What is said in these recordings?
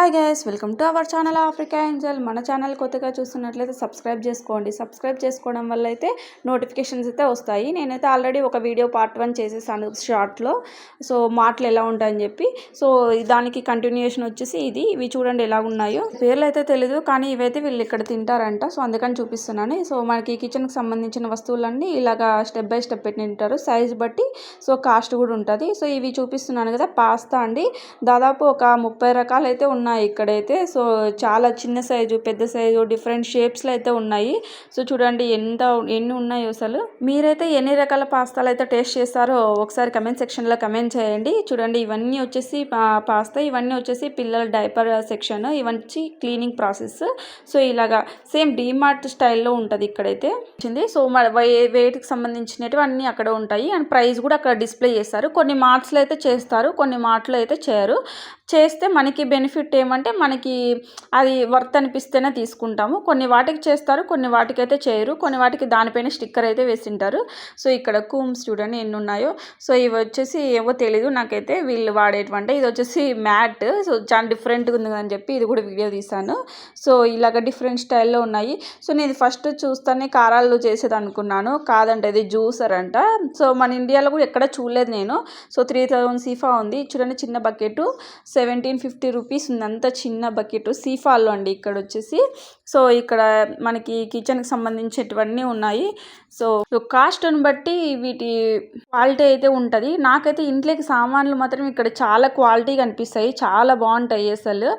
Hi guys, welcome to our channel Africa Angel. మన channel కొత్తగా చూస్తున్నట్లయితే సబ్స్క్రైబ్ చేసుకోండి. సబ్స్క్రైబ్ చేసుకోవడం వల్ల అయితే నోటిఫికేషన్స్ అయితే వస్తాయి. నేనైతే ఆల్రెడీ ఒక వీడియో పార్ట్ 1 చేసేసాను షార్ట్లో. సో మాటలు ఎలా ఉంటాయని చెప్పి, సో దానికి కంటిన్యూషన్ వచ్చేసి ఇవి చూడండి ఎలా ఉన్నాయో. పేర్లు అయితే తెలీదు, కానీ ఇవైతే వీళ్ళు ఇక్కడ తింటారంట. సో అందుకని చూపిస్తున్నాను. సో మనకి కిచెన్కి సంబంధించిన వస్తువులన్నీ ఇలాగా స్టెప్ బై స్టెప్ పెట్టి తింటారు, సైజ్ బట్టి. సో కాస్ట్ కూడా ఉంటుంది. సో ఇవి చూపిస్తున్నాను కదా, పాస్తా అండి. దాదాపు ఒక 30 రకాలు అయితే ఉన్నాయి ఇక్కడైతే. సో చాలా చిన్న సైజు, పెద్ద సైజు, డిఫరెంట్ షేప్స్లో అయితే ఉన్నాయి. సో చూడండి ఎన్ని ఉన్నాయో అసలు. మీరైతే ఎన్ని రకాల పాస్తాలు అయితే టేస్ట్ చేస్తారో ఒకసారి కమెంట్ సెక్షన్లో కమెంట్ చేయండి. చూడండి ఇవన్నీ వచ్చేసి పాస్తా, ఇవన్నీ వచ్చేసి పిల్లల డైపర్ సెక్షన్, ఇవన్నీ క్లీనింగ్ ప్రాసెస్. సో ఇలాగా సేమ్ డీమార్ట్ స్టైల్లో ఉంటుంది ఇక్కడైతే. సో వెయిట్కి సంబంధించినవి అన్నీ అక్కడ ఉంటాయి. అండ్ ప్రైస్ కూడా అక్కడ డిస్ప్లే చేస్తారు. కొన్ని మార్ట్స్లో అయితే చేస్తారు, కొన్ని మార్ట్లో అయితే చేయరు. చేస్తే మనకి బెనిఫిట్ ఏమంటే, మనకి అది వర్త్ అనిపిస్తేనే తీసుకుంటాము. కొన్ని వాటికి చేస్తారు, కొన్ని వాటికి అయితే చేయరు. కొన్ని వాటికి దానిపైన స్టిక్కర్ అయితే వేసింటారు. సో ఇక్కడ కూమ్స్ చూడండి ఎన్ని ఉన్నాయో. సో ఇవి వచ్చేసి ఏవో తెలీదు నాకైతే, వీళ్ళు వాడేటువంటి. ఇది వచ్చేసి మ్యాట్. సో చాలా డిఫరెంట్గా ఉంది అని చెప్పి ఇది కూడా వీడియో తీసాను. సో ఇలాగ డిఫరెంట్ స్టైల్లో ఉన్నాయి. సో నేను ఫస్ట్ చూస్తానే కారాలు చేసేది అనుకున్నాను, కాదంటే ఇది జ్యూసర్ అంట. సో మన ఇండియాలో కూడా ఎక్కడ చూడలేదు నేను. సో 3000 సీఫా ఉంది చూడండి. చిన్న బకెట్ 1750 రూపీస్ ఉంది, అంత చిన్న బకెట్. సీఫాల్లో అండి ఇక్కడ వచ్చేసి. సో ఇక్కడ మనకి కిచెన్కి సంబంధించినవన్నీ ఉన్నాయి. సో కాస్ట్ని బట్టి వీటి క్వాలిటీ అయితే ఉంటుంది. నాకైతే ఇంట్లోకి సామాన్లు మాత్రం ఇక్కడ చాలా క్వాలిటీగా అనిపిస్తాయి, చాలా బాగుంటాయి అసలు.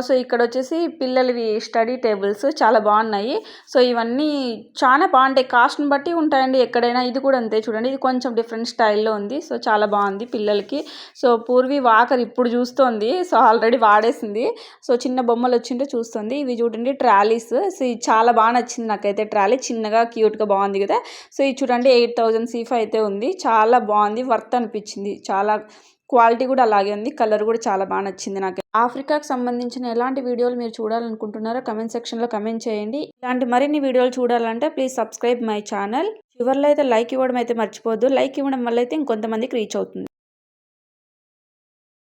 సో ఇక్కడ వచ్చేసి పిల్లలవి స్టడీ టేబుల్స్ చాలా బాగున్నాయి. సో ఇవన్నీ చాలా బాగుంటాయి, కాస్ట్ని బట్టి ఉంటాయండి ఎక్కడైనా. ఇది కూడా అంతే చూడండి, ఇది కొంచెం డిఫరెంట్ స్టైల్లో ఉంది. సో చాలా బాగుంది పిల్లలకి. సో పూర్వి వాకర్ ఇప్పుడు చూస్తుంది, సో ఆల్రెడీ వాడేసింది. సో చిన్న బొమ్మలు వచ్చింటే చూస్తుంది. ఇవి చూడండి ట్రాలీస్. సో ఇది చాలా బాగా నచ్చింది నాకైతే. ట్రాలీ చిన్నగా క్యూట్గా బాగుంది కదా. సో ఇది చూడండి 8000 సీఫా అయితే ఉంది, చాలా బాగుంది, వర్త్ అనిపించింది. చాలా క్వాలిటీ కూడా అలాగే ఉంది, కలర్ కూడా చాలా బాగా నచ్చింది నాకు. ఆఫ్రికాకి సంబంధించిన ఎలాంటి వీడియోలు మీరు చూడాలనుకుంటున్నారో కమెంట్ సెక్షన్లో కమెంట్ చేయండి. ఇలాంటి మరిన్ని వీడియోలు చూడాలంటే ప్లీజ్ సబ్స్క్రైబ్ మై ఛానల్. చివర్లో అయితే లైక్ ఇవ్వడం అయితే మర్చిపోవద్దు. లైక్ ఇవ్వడం వల్ల అయితే ఇంకొంతమందికి రీచ్ అవుతుంది.